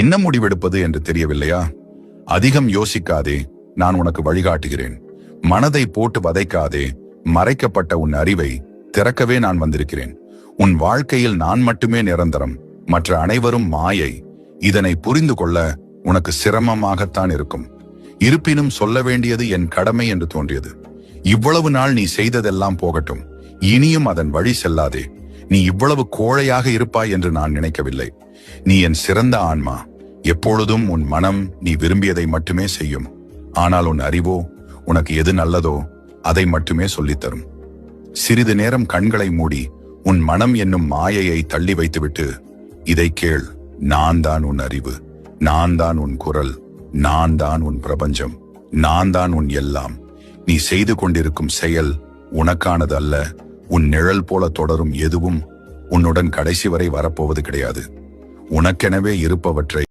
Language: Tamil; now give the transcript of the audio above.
என்ன முடிவெடுப்பது என்று தெரியவில்லையா? அதிகம் யோசிக்காதே, நான் உனக்கு வழிகாட்டுகிறேன். மனதை போட்டு வதைக்காதே, மறைக்கப்பட்ட உன் அறிவை திறக்கவே நான் வந்திருக்கிறேன். உன் வாழ்க்கையில் நான் மட்டுமே நிரந்தரம், மற்ற அனைவரும் மாயை. இதனை புரிந்து கொள்ள உனக்கு சிரமமாகத்தான் இருக்கும். இருப்பினும் சொல்ல வேண்டியது என் கடமை என்று தோன்றியது. இவ்வளவு நாள் நீ செய்ததெல்லாம் போகட்டும், இனியும் அதன் வழி செல்லாதே. நீ இவ்வளவு கோழையாக இருப்பாய் என்று நான் நினைக்கவில்லை. நீ என் சிறந்த ஆன்மா. எப்பொழுதும் உன் மனம் நீ விரும்பியதை மட்டுமே செய்யும். ஆனால் உன் அறிவோ உனக்கு எது நல்லதோ அதை மட்டுமே சொல்லித்தரும். சிறிது நேரம் கண்களை மூடி உன் மனம் என்னும் மாயையை தள்ளி வைத்துவிட்டு இதை கேள். நான் தான் உன் அறிவு, நான் தான் உன் குரல், நான் தான் உன் பிரபஞ்சம், நான் தான் உன் எல்லாம். நீ செய்து கொண்டிருக்கும் செயல் உனக்கானது அல்ல. உன் நிழல் போல தொடரும் எதுவும் உன்னுடன் கடைசி வரை வரப்போவது கிடையாது. உனக்கெனவே இருப்பவற்றை